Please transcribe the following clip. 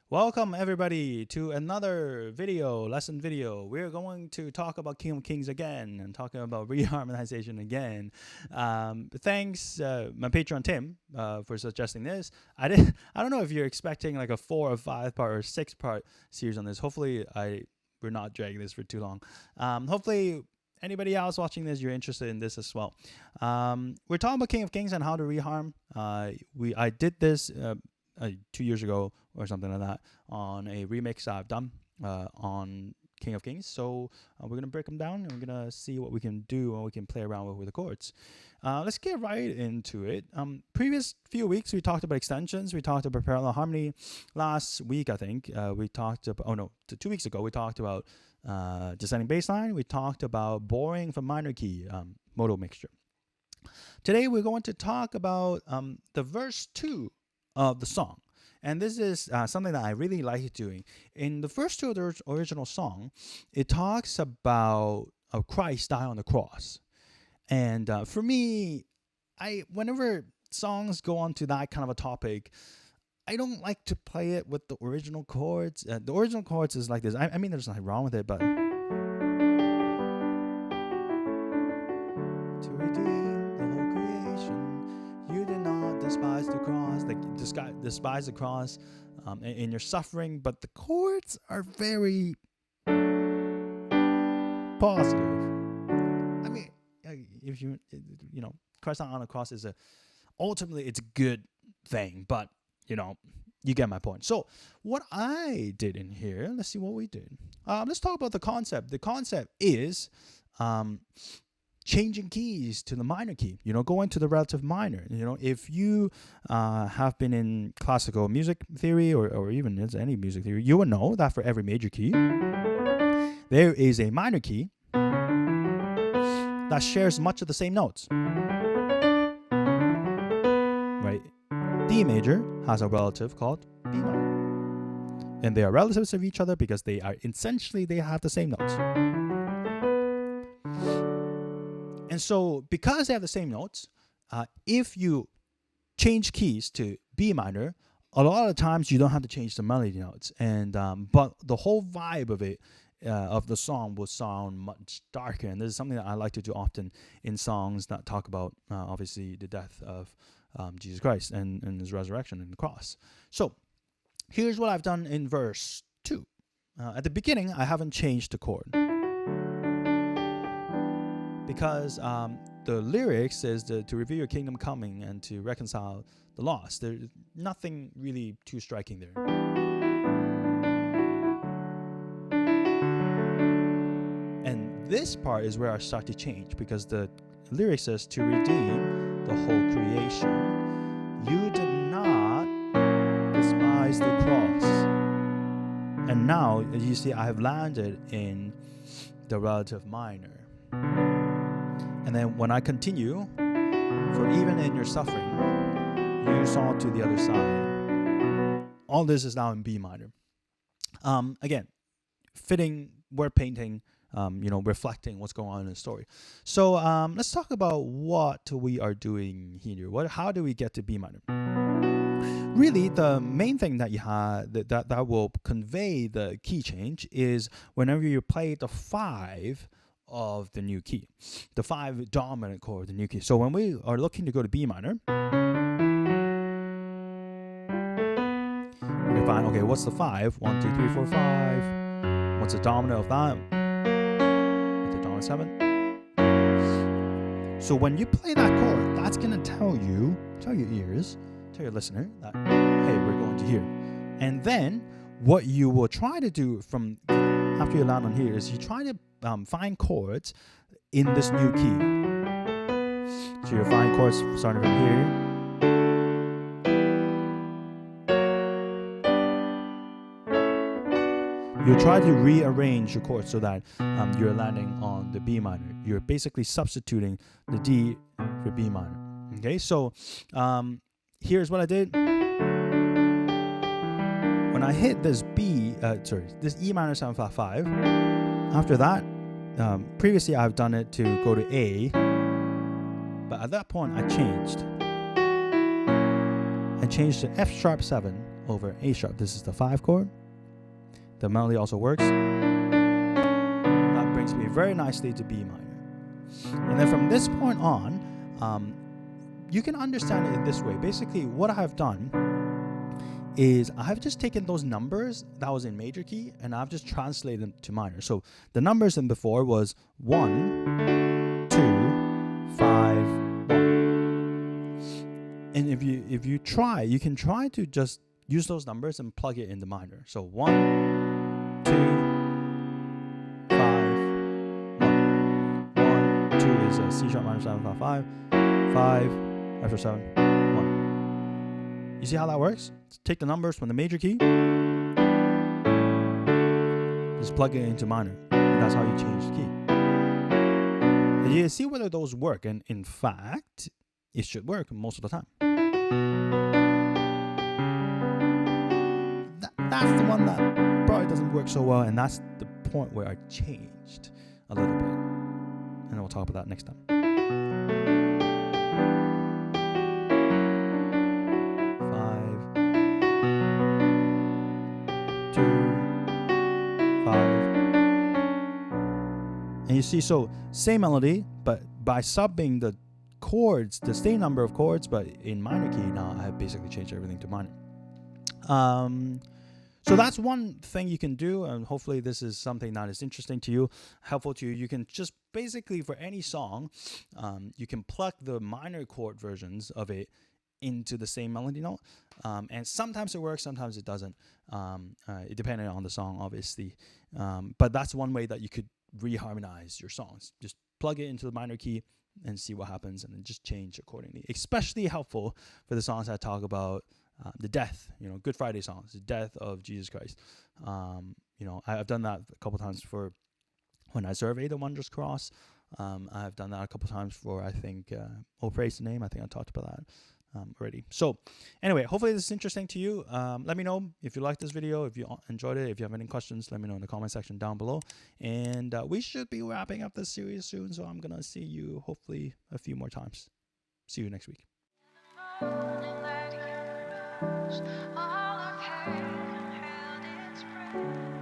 Welcome everybody to another lesson video. We're going to talk about King of Kings again and talking about re-harmonization again. Thanks, my patron Tim, for suggesting this. I don't know if you're expecting like a 4 or 5 part or 6 part series on this. Hopefully, we're not dragging this for too long. Hopefully, anybody else watching this, you're interested in this as well. We're talking about King of Kings and how to reharm. I did this 2 years ago or something like that on a remix I've done on King of Kings. So we're going to break them down and we're going to see what we can do and we can play around with the chords. Let's get right into it. Previous few weeks, we talked about extensions. We talked about parallel harmony. Last week, I think, we talked about, 2 weeks ago, we talked about descending bass line. We talked about borrowing from minor key, modal mixture. Today, we're going to talk about the verse 2 of the song. And this is something that I really like doing. In the first 2 of the original song, it talks about Christ dying on the cross. And for me, whenever songs go on to that kind of a topic, I don't like to play it with the original chords. The original chords is like this. I mean, there's nothing wrong with it, but to redeem the whole creation, you did not despise the cross. Like, despise the cross in your suffering, but the chords are very positive. I mean, if you Christ on the cross is ultimately it's a good thing, but you get my point. So what I did in here, let's see what we did. Let's talk about the concept. The concept is changing keys to the minor key, going to the relative minor. If you have been in classical music theory or even any music theory, you will know that for every major key, there is a minor key that shares much of the same notes. Right? D major has a relative called B minor. And they are relatives of each other because they have the same notes. And so because they have the same notes, if you change keys to B minor, a lot of times you don't have to change the melody notes. And but the whole vibe of it, of the song will sound much darker. And this is something that I like to do often in songs that talk about, obviously, the death of Jesus Christ and his resurrection and the cross. So here's what I've done in verse 2. At the beginning, I haven't changed the chord. Because the lyrics says to reveal your kingdom coming and to reconcile the lost. There's nothing really too striking there. And this part is where I start to change, because the lyric says to redeem the whole creation. You did not despise the cross. And now, as you see, I have landed in the relative minor. And then when I continue, for even in your suffering, you saw to the other side. All this is now in B minor. Again, fitting word painting, reflecting what's going on in the story. So let's talk about what we are doing here. How do we get to B minor? Really, the main thing that you have that will convey the key change is whenever you play the 5 of the new key, the 5 dominant chord of the new key. So when we are looking to go to B minor, we find, okay, what's the 5? 1, 2, 3, 4, 5. What's the dominant of that? It's the dominant 7. So when you play that chord, that's gonna tell your ears, tell your listener that, hey, we're going to here. And then what you will try to do from after you land on here is you try to find chords in this new key. So you'll find chords starting from here. You'll try to rearrange your chords so that you're landing on the B minor. You're basically substituting the D for B minor. Okay, so here's what I did. When I hit this this E minor 7/5, after that, previously I've done it to go to A, but at that point I changed to F sharp 7 over A sharp. This is the 5 chord. The melody also works. That brings me very nicely to B minor. And then from this point on, you can understand it in this way. Basically, what I have done is I have just taken those numbers that was in major key and I've just translated them to minor. So the numbers in before was 1, 2, 5, 1. And if you try, you can try to just use those numbers and plug it into minor. So 1, 2, 5, 1. 1, 2 is a C sharp minor 7, 5, 5, 5 after 7, 1. You see how that works? Take the numbers from the major key, just plug it into minor, and that's how you change the key. And you see whether those work, and in fact, it should work most of the time. That's the one that probably doesn't work so well, and that's the point where I changed a little bit, and we'll talk about that next time. And you see, so same melody, but by subbing the chords, the same number of chords, but in minor key, now I have basically changed everything to minor. So that's one thing you can do, and hopefully this is something that is interesting to you, helpful to you. You can just basically, for any song, you can plug the minor chord versions of it into the same melody note, and sometimes it works, sometimes it doesn't, depending on the song, obviously. But that's one way that you could re-harmonize your songs. Just plug it into the minor key and see what happens, and then just change accordingly. Especially helpful for the songs that talk about the death, Good Friday songs, the death of Jesus Christ. I've done that a couple times for when I survey the Wondrous Cross. I've done that a couple times for, I think, Oh Praise the Name. I think I talked about that already. So anyway, hopefully this is interesting to you. Let me know if you liked this video, if you enjoyed it. If you have any questions, let me know in the comment section down below. And we should be wrapping up this series soon, so I'm gonna see you hopefully a few more times. See you next week. All of heaven held its breath.